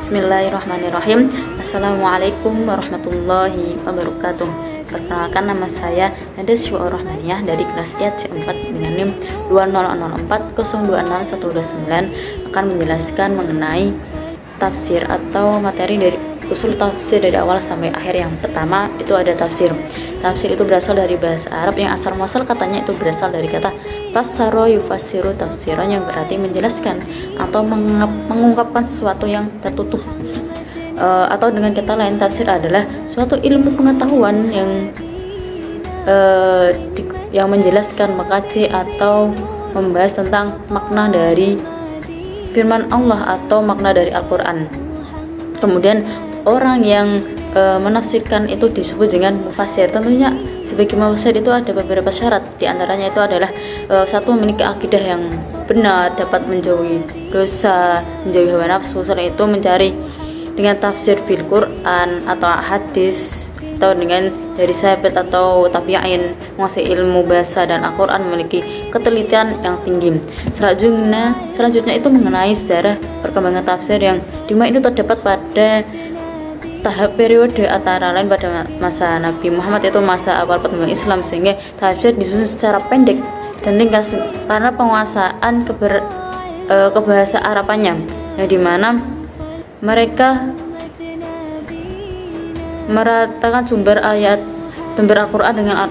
Bismillahirrahmanirrahim. Assalamualaikum warahmatullahi wabarakatuh. Perkenalkan, nama saya Nada Syu'ur Rahmaniyah dari kelas IAC 4 dengan NIM 20040426129 akan menjelaskan mengenai tafsir atau materi dari usul tafsir dari awal sampai akhir. Yang pertama itu ada tafsir. Tafsir itu berasal dari bahasa Arab yang asal muasal katanya itu berasal dari kata fassara yufassiru tafsiran, yang berarti menjelaskan atau mengungkapkan sesuatu yang tertutup. Atau dengan kata lain, tafsir adalah suatu ilmu pengetahuan yang menjelaskan, mengkaji atau membahas tentang makna dari firman Allah atau makna dari Al-Quran. Kemudian orang yang menafsirkan itu disebut dengan mufassir. Tentunya sebagai mufassir itu ada beberapa syarat. Di antaranya itu adalah satu, memiliki akidah yang benar, dapat menjauhi dosa, menjauhi hawa nafsu. Selain itu mencari dengan tafsir bil Quran atau hadis, atau dengan dari sahabat atau tabi'in, menguasai ilmu bahasa dan Al-Quran, memiliki ketelitian yang tinggi. Selanjutnya itu mengenai sejarah perkembangan tafsir, yang dimana itu terdapat pada tahap periode antara lain pada masa Nabi Muhammad, itu masa awal perkembangan Islam, sehingga tafsir disusun secara pendek dan ringkas karena penguasaan kebahasa Arabannya, yang dimana mereka meratakan sumber Al-Quran dengan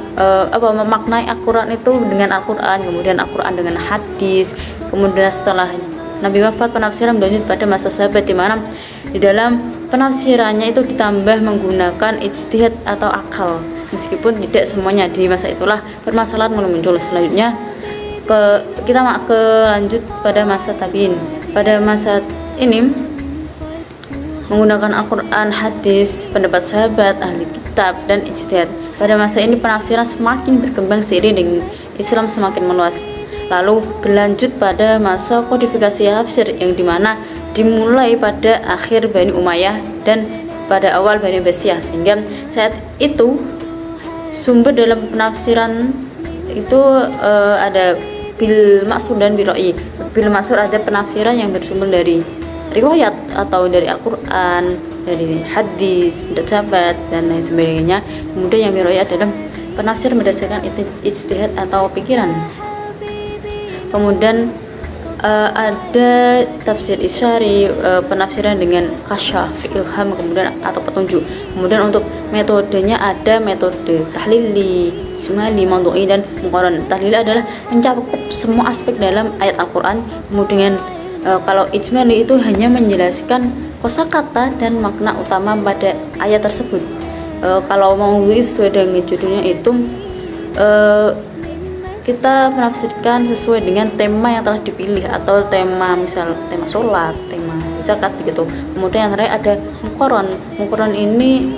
memaknai Al-Quran itu dengan Al-Quran, kemudian Al-Quran dengan hadis. Kemudian setelah Nabi wafat, penafsiran berlanjut pada masa sahabat, di mana di dalam penafsirannya itu ditambah menggunakan ijtihad atau akal, meskipun tidak semuanya. Di masa itulah permasalahan mulai muncul. Selanjutnya kita lanjut pada masa tabi'in. Pada masa ini menggunakan Al-Quran, hadis, pendapat sahabat, ahli kitab, dan ijtihad. Pada masa ini penafsiran semakin berkembang seiring dengan Islam semakin meluas. Lalu berlanjut pada masa kodifikasi tafsir, yang dimana dimulai pada akhir Bani Umayyah dan pada awal Bani Abbasiyah, sehingga saat itu sumber dalam penafsiran itu ada bil maksud dan bil ra'yi. Bil maksud ada penafsiran yang bersumber dari riwayat atau dari Al-Quran, dari hadis, pendapat sahabat, dan lain sebagainya. Kemudian yang bil ra'yi adalah penafsir berdasarkan ijtihad atau pikiran. Kemudian ada tafsir isyari, penafsiran dengan kasyaf, ilham, kemudian atau petunjuk. Kemudian untuk metodenya ada metode tahlili, ismali, mawdu'i, dan muqaran. Tahlili adalah mencakup semua aspek dalam ayat Al-Quran. Kemudian kalau ijmali itu hanya menjelaskan kosakata dan makna utama pada ayat tersebut. Kalau mawdu'i sesuai dengan judulnya itu kita menafsirkan sesuai dengan tema yang telah dipilih, atau tema misal tema sholat, tema zakat begitu. Kemudian yang terakhir ada muqaran. Muqaran ini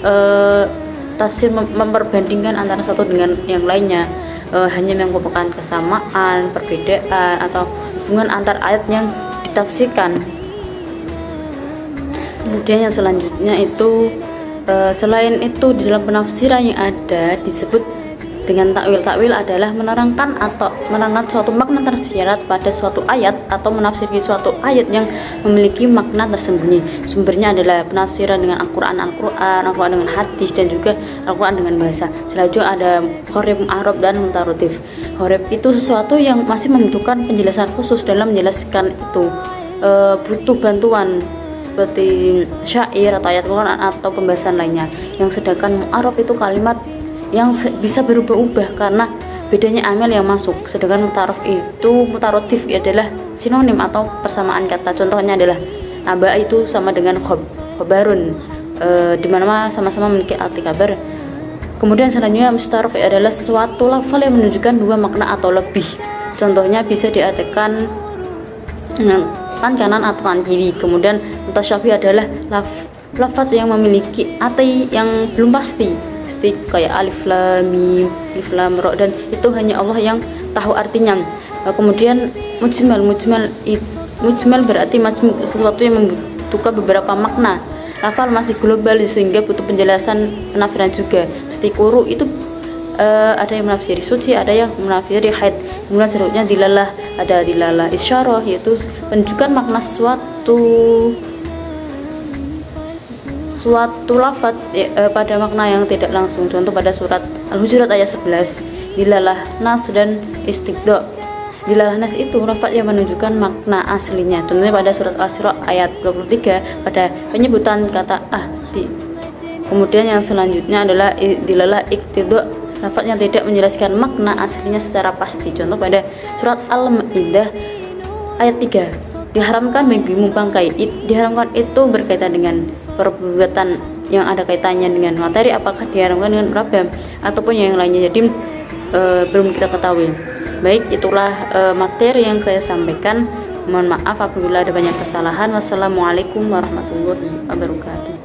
tafsir memperbandingkan antara satu dengan yang lainnya, hanya mengumpulkan kesamaan, perbedaan, atau hubungan antar ayat yang ditafsirkan. Kemudian yang selanjutnya itu selain itu di dalam penafsiran yang ada disebut dengan takwil. Takwil adalah menerangkan suatu makna tersirat pada suatu ayat, atau menafsiri suatu ayat yang memiliki makna tersembunyi. Sumbernya adalah penafsiran dengan Al-Quran dengan hadis, dan juga Al-Quran dengan bahasa. Selanjutnya ada horib, arab, dan mutarotif. Horib itu sesuatu yang masih membutuhkan penjelasan khusus dalam menjelaskan itu, butuh bantuan seperti syair atau ayat Quran atau pembahasan lainnya. Yang sedangkan mu'arab itu kalimat yang bisa berubah-ubah karena bedanya amil yang masuk. Sedangkan mutarotif adalah sinonim atau persamaan kata. Contohnya adalah naba itu sama dengan khobarun, di mana sama-sama memiliki arti kabar. Kemudian selanjutnya mustaraf adalah suatu lafal yang menunjukkan dua makna atau lebih. Contohnya bisa diartikan dengan tangan kanan atau tangan kiri. Kemudian mutasyabih adalah lafaz yang memiliki arti yang belum pasti, kayak alif lam mim, alif lam ra, dan itu hanya Allah yang tahu artinya. Kemudian mujmal berarti sesuatu yang membutuhkan beberapa makna. Lafal masih global sehingga butuh penjelasan penafsiran juga. Mesti kuru itu ada yang menafsiri suci, ada yang menafsiri haid. Kemudian selanjutnya dilalah, ada dilalah isyarah, yaitu menunjukkan makna suatu suatu lafaz pada makna yang tidak langsung. Contoh pada surat Al-Hujurat ayat 11, dilalah nas dan istiqdo. Dilalah nas itu lafaz yang menunjukkan makna aslinya. Contohnya pada surat Al-Isra ayat 23 pada penyebutan kata ahdi. Kemudian yang selanjutnya adalah dilalah iqtido, lafaz yang tidak menjelaskan makna aslinya secara pasti. Contoh pada surat Al-Maidah ayat 3, diharamkan bagimu bangkai. Diharamkan itu berkaitan dengan perbuatan yang ada kaitannya dengan materi, apakah diharamkan dengan rabam ataupun yang lainnya, jadi belum kita ketahui. Baik, itulah materi yang saya sampaikan. Mohon maaf apabila ada banyak kesalahan. Wassalamualaikum warahmatullahi wabarakatuh.